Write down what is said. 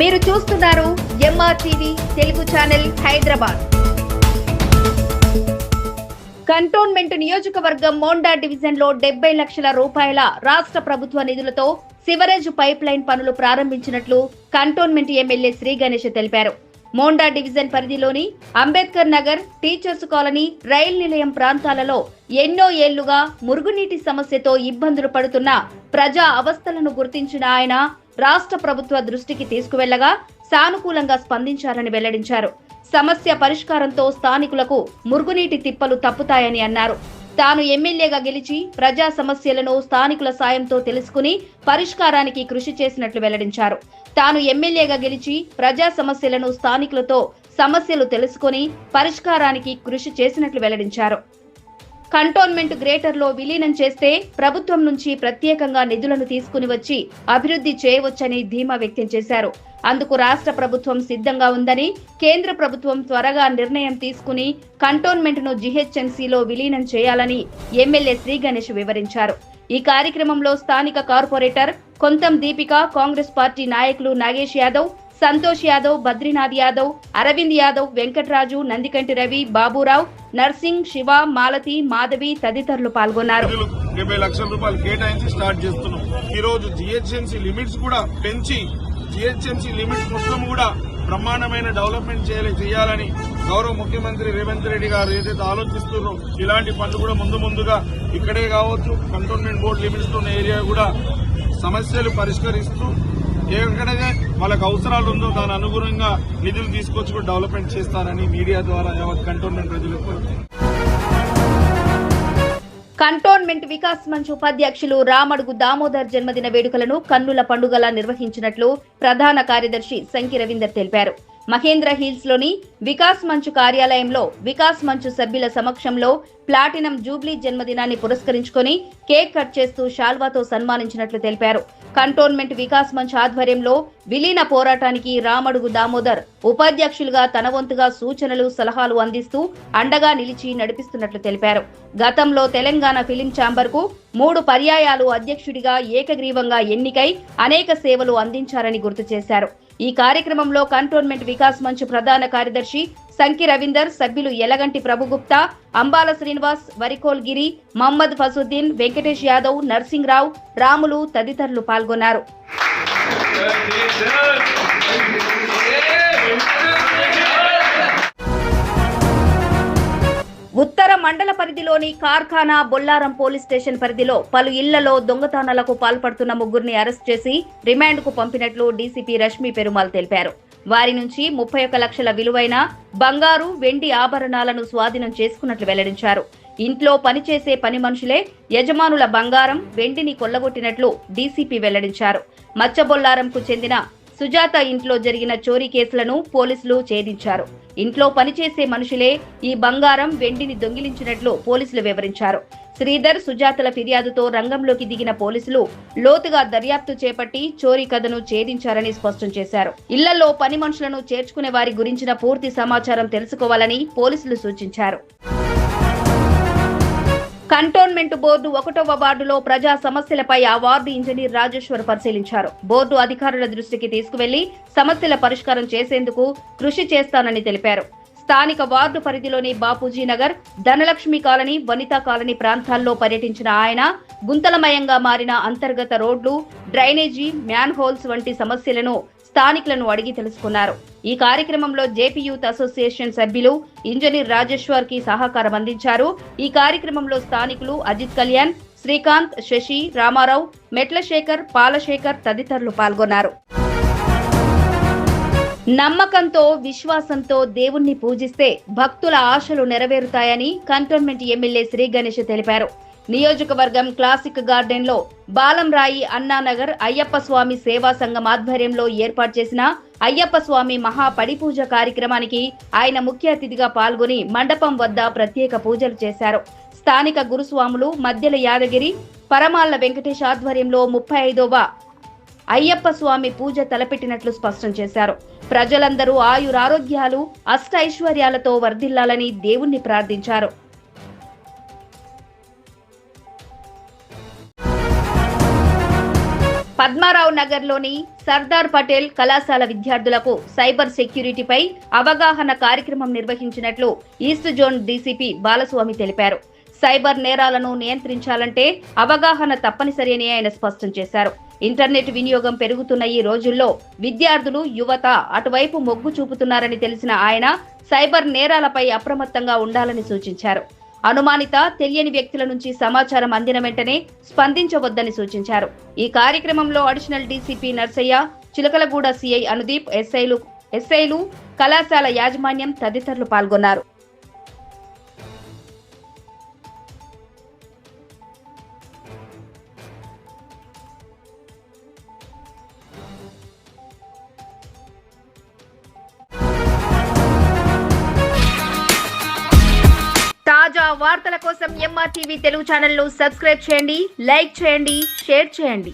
మీరు చూస్తున్నారు ఎంఆర్టీవీ Telugu channel Hyderabad. Cantonment నియోజకవర్గం మోండా డివిజన్ లో 70 లక్షల రూపాయల రాష్ట్ర ప్రభుత్వ నిధులతో సివరేజ్ పైప్ లైన్ పనులు ప్రారంభించినట్లు కంటోన్మెంట్ ఎమ్మెల్యే శ్రీ గణేష్ తెలిపారు. మోండా డివిజన్ పరిధిలోని Ambedkar Nagar, teachers colony, rail నిలయం ప్రాంతాలలో ఎన్నో ఏళ్లుగా మురుగునీటి సమస్యతో ఇబ్బందులు పడుతున్న ప్రజా అవస్థలను గుర్తించిన ఆయన రాష్ట్ర ప్రభుత్వ దృష్టికి తీసుకువెళ్లగా సానుకూలంగా స్పందించారని వెల్లడించారు. సమస్య పరిష్కారంతో స్థానికులకు మురుగునీటి తిప్పలు తప్పుతాయని అన్నారు. తాను ఎమ్మెల్యేగా గెలిచి ప్రజా సమస్యలను స్థానికుల సాయంతో తెలుసుకుని పరిష్కారానికి కృషి చేసినట్లు వెల్లడించారు. తాను ఎమ్మెల్యేగా గెలిచి ప్రజా సమస్యలను స్థానికులతో సమస్యలు తెలుసుకుని పరిష్కారానికి కృషి చేసినట్లు వెల్లడించారు. కంటోన్మెంట్ గ్రేటర్ లో విలీనం చేస్తే ప్రభుత్వం నుంచి ప్రత్యేకంగా నిధులను తీసుకుని వచ్చి అభివృద్ధి చేయవచ్చని ధీమా వ్యక్తం చేశారు. అందుకు రాష్ట్ర ప్రభుత్వం సిద్ధంగా ఉందని, కేంద్ర ప్రభుత్వం త్వరగా నిర్ణయం తీసుకుని కంటోన్మెంట్ ను జీహెచ్ఎంసీలో విలీనం చేయాలని ఎమ్మెల్యే శ్రీ గణేష్ వివరించారు. ఈ కార్యక్రమంలో స్థానిక కార్పొరేటర్ కొంతం దీపిక, కాంగ్రెస్ పార్టీ నాయకులు నాగేష్ యాదవ్, సంతోష్ యాదవ్, బద్రీనాథ్ యాదవ్, అరవింద్ యాదవ్, వెంకటరాజు, నందికంటి రవి, బాబురావు, నర్సింగ్, శివ, మాలతి, మాధవి తదితరులు పాల్గొన్నారు. 70 లక్షల రూపాయలు కేటాయించి స్టార్ట్ చేస్తున్నాం. ఈ రోజు జీహెచ్ఎంసీ లిమిట్స్ కూడా పెంచి జీహెచ్ఎంసీ లిమిట్స్ మొత్తం కూడా బ్రహ్మాండమైన డెవలప్మెంట్ చేయాలని గౌరవ ముఖ్యమంత్రి రేవంత్ రెడ్డి గారు ఏదైతే ఆలోచిస్తున్నారో ఇలాంటి పనులు కూడా ముందుగా ఇక్కడే కావచ్చు కంటోన్మెంట్ బోర్డు లిమిట్స్ లో ఉన్న ఏరియా కూడా సమస్యలు పరిష్కరిస్తూ ఎక్కడైతే వాళ్ళకి అవసరాలు ఉందో దాని అనుగుణంగా నిధులు తీసుకొచ్చి కూడా డెవలప్మెంట్ చేస్తారని మీడియా ద్వారా యావత్ కంటోన్మెంట్ ప్రజలకు. కంటోన్మెంట్ వికాస్ మంచ్ ఉపాధ్యక్షులు రామడుగు దామోదర్ జన్మదిన వేడుకలను కన్నుల పండుగలా నిర్వహించినట్లు ప్రధాన కార్యదర్శి సంకి రవీందర్ తెలిపారు. మహేంద్ర హిల్స్ లోని వికాస్ మంచ్ కార్యాలయంలో వికాస్ మంచ్ సభ్యుల సమక్షంలో ప్లాటినం జూబ్లీ జన్మదినాన్ని పురస్కరించుకుని కేక్ కట్ చేస్తూ శాల్వాతో సన్మానించినట్లు తెలిపారు. కంటోన్మెంట్ వికాస్ మంచ్ ఆధ్వర్యంలో విలీన పోరాటానికి రామడుగు దామోదర్ ఉపాధ్యక్షులుగా తన వంతుగా సూచనలు, సలహాలు అందిస్తూ అండగా నిలిచి నడిపిస్తున్నట్లు తెలిపారు. గతంలో తెలంగాణ ఫిలిం ఛాంబర్ కు 3 పర్యాయాలు అధ్యక్షుడిగా ఏకగ్రీవంగా ఎన్నికై అనేక సేవలు అందించారని గుర్తు చేశారు. ఈ కార్యక్రమంలో కంటోన్మెంట్ వికాస్ మంచ్ ప్రధాన కార్యదర్శి సంకి రవీందర్, సభ్యులు యలగంటి ప్రభుగుప్తా, అంబాల శ్రీనివాస్, వరికోల్ గిరి, మహమ్మద్ ఫసుద్దీన్, వెంకటేష్ యాదవ్, నర్సింగ్రావు, రాములు తదితరులు పాల్గొన్నారు. ఉత్తర మండల పరిధిలోని కార్ఖానా బొల్లారం పోలీస్ స్టేషన్ పరిధిలో పలు ఇళ్లలో దొంగతనాలకు పాల్పడుతున్న 3 అరెస్ట్ చేసి రిమాండ్కు పంపినట్లు డీసీపీ రష్మి పెరుమాల్ తెలిపారు. వారి నుంచి 31 లక్షల విలువైన బంగారు, వెండి ఆభరణాలను స్వాధీనం చేసుకున్నట్లు వెల్లడించారు. ఇంట్లో పనిచేసే పని మనుషులే యజమానుల బంగారం, వెండిని కొల్లగొట్టినట్లు డీసీపీ వెల్లడించారు. మచ్చబొల్లారంకు చెందిన సుజాత ఇంట్లో జరిగిన చోరీ కేసులను పోలీసులు ఛేదించారు. ఇంట్లో పనిచేసే మనుషులే ఈ బంగారం, వెండిని దొంగిలించినట్లు పోలీసులు వివరించారు. శ్రీధర్, సుజాతల ఫిర్యాదుతో రంగంలోకి దిగిన పోలీసులు లోతుగా దర్యాప్తు చేపట్టి చోరీ కథను ఛేదించారని స్పష్టం చేశారు. ఇళ్లలో పని మనుషులను చేర్చుకునే వారి గురించిన పూర్తి సమాచారం తెలుసుకోవాలని పోలీసులు సూచించారు. కంటోన్మెంట్ బోర్డు 1వ వార్డులో ప్రజా సమస్యలపై ఆ వార్డు ఇంజనీర్ రాజేశ్వర్ పరిశీలించారు. బోర్డు అధికారుల దృష్టికి తీసుకువెళ్లి సమస్యల పరిష్కారం చేసేందుకు కృషి చేస్తానని తెలిపారు. స్థానిక వార్డు పరిధిలోని బాపూజీ నగర్, ధనలక్ష్మి కాలనీ, వనితా కాలనీ ప్రాంతాల్లో పర్యటించిన ఆయన గుంతలమయంగా మారిన అంతర్గత రోడ్లు, డ్రైనేజీ, మ్యాన్ హోల్స్ వంటి సమస్యలను స్థానికులను అడిగి తెలుసుకున్నారు. ఈ కార్యక్రమంలో జేపీ యూత్ అసోసియేషన్ సభ్యులు ఇంజనీర్ రాజేశ్వర్ కి సహకారం అందించారు. ఈ కార్యక్రమంలో స్థానికులు అజిత్ కళ్యాణ్, శ్రీకాంత్, శశి, రామారావు, మెట్లశేఖర్, పాలశేఖర్ తదితరులు పాల్గొన్నారు. నమ్మకంతో, విశ్వాసంతో దేవుణ్ణి పూజిస్తే భక్తుల ఆశలు నెరవేరుతాయని కంటోన్మెంట్ ఎమ్మెల్యే శ్రీ గణేష్ తెలిపారు. నియోజకవర్గం క్లాసిక్ గార్డెన్ లో బాలంరాయి అన్నానగర్ అయ్యప్ప స్వామి సేవా సంఘం ఆధ్వర్యంలో ఏర్పాటు చేసిన అయ్యప్ప స్వామి మహా పడిపూజ కార్యక్రమానికి ఆయన ముఖ్య అతిథిగా పాల్గొని మండపం వద్ద ప్రత్యేక పూజలు చేశారు. స్థానిక గురుస్వాములు మధ్యల యాదగిరి, పరమాళ్ల వెంకటేష్ ఆధ్వర్యంలో 35వ అయ్యప్ప స్వామి పూజ తలపెట్టినట్లు స్పష్టం చేశారు. ప్రజలందరూ ఆయురారోగ్యాలు, అష్టైశ్వర్యాలతో వర్ధిల్లాలని దేవుణ్ణి ప్రార్థించారు. పద్మారావు నగర్లోని సర్దార్ పటేల్ కళాశాల విద్యార్థులకు సైబర్ సెక్యూరిటీపై అవగాహన కార్యక్రమం నిర్వహించినట్లు ఈస్ట్ జోన్ డీసీపీ బాలస్వామి తెలిపారు. సైబర్ నేరాలను నియంత్రించాలంటే అవగాహన తప్పనిసరి అని ఆయన స్పష్టం చేశారు. ఇంటర్నెట్ వినియోగం పెరుగుతున్న ఈ రోజుల్లో విద్యార్థులు, యువత అటువైపు మొగ్గు చూపుతున్నారని తెలిసిన ఆయన సైబర్ నేరాలపై అప్రమత్తంగా ఉండాలని సూచించారు. అనుమానిత, తెలియని వ్యక్తుల నుంచి సమాచారం అందిన వెంటనే స్పందించవద్దని సూచించారు. ఈ కార్యక్రమంలో additional DCP Narsaiah, Chilakalguda CI Anudeep, ఎస్ఐలు, కళాశాల యాజమాన్యం తదితరులు పాల్గొన్నారు. తాజా వార్తల కోసం MRTV తెలుగు ఛానల్ ను సబ్స్క్రైబ్ చేయండి, లైక్ చేయండి, షేర్ చేయండి.